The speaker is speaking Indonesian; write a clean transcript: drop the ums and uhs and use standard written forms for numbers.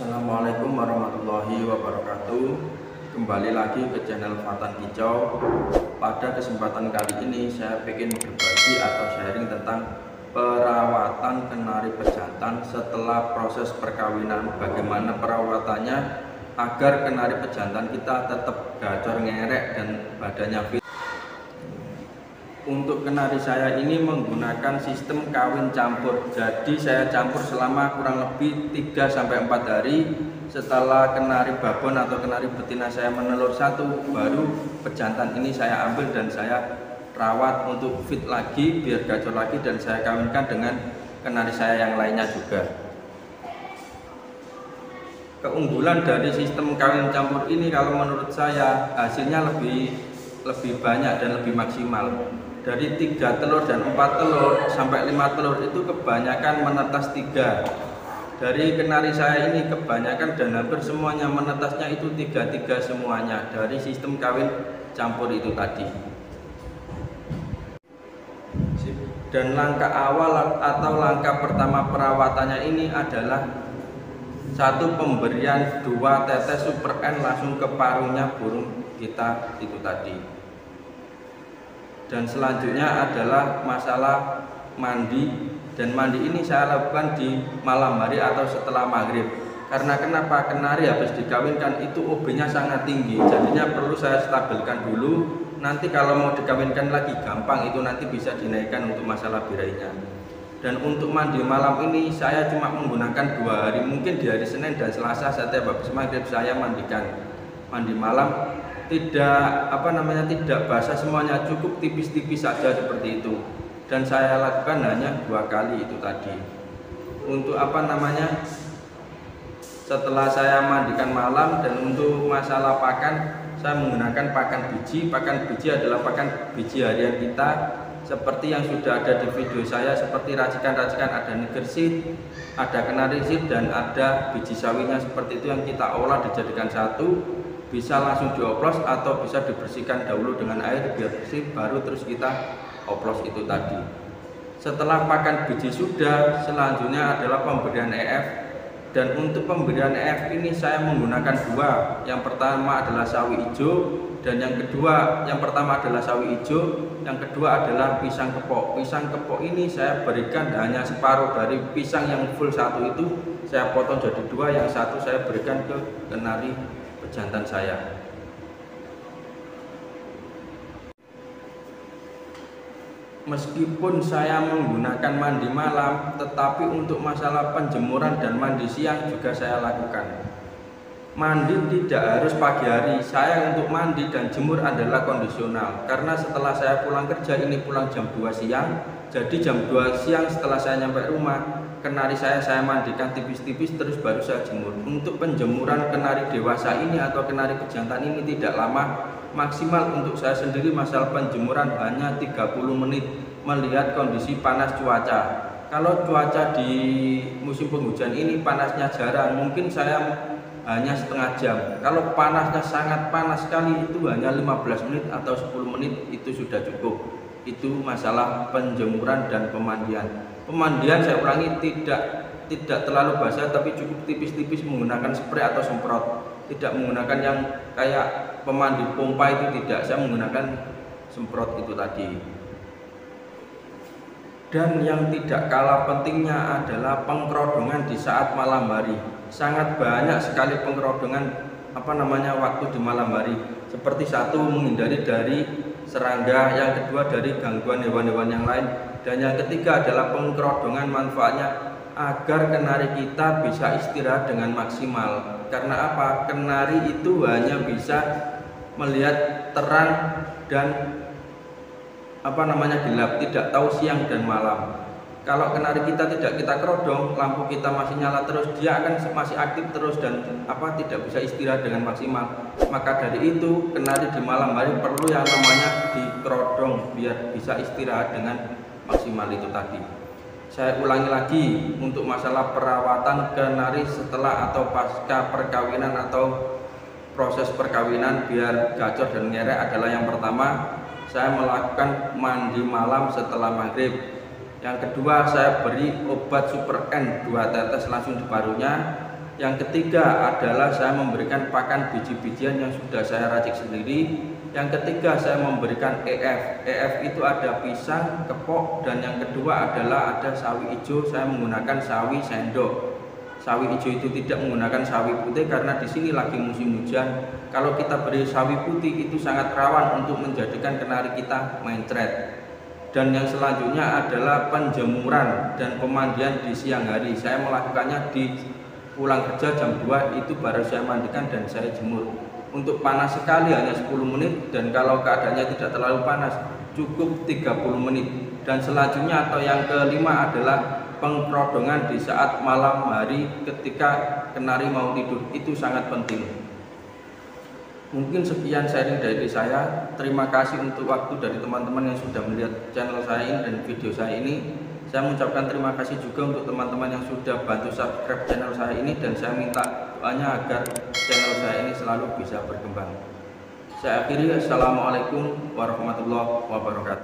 Assalamualaikum warahmatullahi wabarakatuh. Kembali lagi ke channel Fatan Kicau. Pada kesempatan kali ini saya ingin berbagi atau sharing tentang perawatan kenari pejantan setelah proses perkawinan. Bagaimana perawatannya agar kenari pejantan kita tetap gacor ngerek dan badannya fit. Untuk kenari saya ini menggunakan sistem kawin campur. Jadi saya campur selama kurang lebih 3-4 hari. Setelah kenari babon atau kenari betina saya menelur satu, baru pejantan ini saya ambil dan saya rawat untuk fit lagi, biar gacor lagi, dan saya kawinkan dengan kenari saya yang lainnya juga. Keunggulan dari sistem kawin campur ini kalau menurut saya hasilnya lebih banyak dan lebih maksimal. Dari 3 telur dan 4 telur sampai 5 telur itu kebanyakan menetas 3. Dari kenari saya ini kebanyakan dan hampir semuanya menetasnya itu 3 semuanya dari sistem kawin campur itu tadi. Dan langkah awal atau langkah pertama perawatannya ini adalah satu, pemberian 2 tetes Super N langsung ke paruhnya burung kita itu tadi. Dan selanjutnya adalah masalah mandi, dan mandi ini saya lakukan di malam hari atau setelah maghrib. Karena kenapa? Kenari habis dikawinkan itu OB-nya sangat tinggi, jadinya perlu saya stabilkan dulu. Nanti kalau mau dikawinkan lagi gampang, itu nanti bisa dinaikkan untuk masalah birainya. Dan untuk mandi malam ini saya cuma menggunakan 2 hari, mungkin di hari Senin dan Selasa setiap habis maghrib saya mandikan. Mandi malam tidak tidak basah semuanya, cukup tipis-tipis saja seperti itu. Dan saya lakukan hanya 2 kali itu tadi. Untuk setelah saya mandikan malam. Dan untuk masalah pakan, saya menggunakan pakan biji. Pakan biji adalah pakan biji harian kita, seperti yang sudah ada di video saya, seperti racikan-racikan, ada Niger seed, ada kenari seed, dan ada biji sawinya. Seperti itu yang kita olah dijadikan satu. Bisa langsung dioplos atau bisa dibersihkan dahulu dengan air biar bersih, baru terus kita oplos itu tadi. Setelah pakan biji sudah, selanjutnya adalah pemberian EF. Dan untuk pemberian EF ini saya menggunakan 2. Yang pertama adalah sawi hijau, dan yang pertama adalah sawi hijau, yang kedua adalah pisang kepok. Pisang kepok ini saya berikan hanya separuh dari pisang yang full satu itu, saya potong jadi 2, yang satu saya berikan ke kenari pejantan saya. Meskipun saya menggunakan mandi malam, tetapi untuk masalah penjemuran dan mandi siang juga saya lakukan. Mandi tidak harus pagi hari. Saya untuk mandi dan jemur adalah kondisional, karena setelah saya pulang kerja ini pulang jam 2 siang. Jadi jam 2 siang setelah saya nyampe rumah, kenari saya mandikan tipis-tipis, terus baru saya jemur. Untuk penjemuran kenari dewasa ini atau kenari pejantan ini tidak lama, maksimal untuk saya sendiri masalah penjemuran hanya 30 menit, melihat kondisi panas cuaca. Kalau cuaca di musim penghujan ini panasnya jarang, mungkin saya hanya setengah jam. Kalau panasnya sangat panas sekali, itu hanya 15 menit atau 10 menit itu sudah cukup. Itu masalah penjemuran dan pemandian. Pemandian saya ulangi, tidak terlalu basah, tapi cukup tipis-tipis menggunakan spray atau semprot. Tidak menggunakan yang kayak pemandi pompa itu, tidak. Saya menggunakan semprot itu tadi. Dan yang tidak kalah pentingnya adalah pengkerodongan di saat malam hari. Sangat banyak sekali pengkerodongan waktu di malam hari. Seperti satu, menghindari dari serangga, yang kedua dari gangguan hewan-hewan yang lain, dan yang ketiga adalah pengkerodongan manfaatnya agar kenari kita bisa istirahat dengan maksimal. Karena apa? Kenari itu hanya bisa melihat terang dan gelap, tidak tahu siang dan malam. Kalau kenari kita tidak kita kerodong, lampu kita masih nyala terus, dia akan masih aktif terus dan tidak bisa istirahat dengan maksimal. Maka dari itu kenari di malam hari perlu yang namanya dikerodong biar bisa istirahat dengan maksimal itu tadi. Saya ulangi lagi, untuk masalah perawatan kenari setelah atau pasca perkawinan atau proses perkawinan biar gacor dan ngerek adalah yang pertama, saya melakukan mandi malam setelah maghrib. Yang kedua, saya beri obat Super N 2 tetes langsung di paruhnya. Yang ketiga adalah saya memberikan pakan biji-bijian yang sudah saya racik sendiri. Yang ketiga saya memberikan EF. EF itu ada pisang, kepok, dan yang kedua adalah ada sawi hijau. Saya menggunakan sawi sendok. Sawi hijau itu tidak menggunakan sawi putih karena di sini lagi musim hujan. Kalau kita beri sawi putih itu sangat rawan untuk menjadikan kenari kita mencret. Dan yang selanjutnya adalah penjemuran dan pemandian di siang hari. Saya melakukannya di pulang kerja jam 2 itu baru saya mandikan dan saya jemur. Untuk panas sekali hanya 10 menit, dan kalau keadaannya tidak terlalu panas cukup 30 menit. Dan selanjutnya atau yang kelima adalah pengkerodongan di saat malam hari ketika kenari mau tidur, itu sangat penting. Mungkin sekian sharing dari saya. Terima kasih untuk waktu dari teman-teman yang sudah melihat channel saya ini dan video saya ini. Saya mengucapkan terima kasih juga untuk teman-teman yang sudah bantu subscribe channel saya ini, dan saya minta doanya agar channel saya ini selalu bisa berkembang. Saya akhiri, assalamualaikum warahmatullahi wabarakatuh.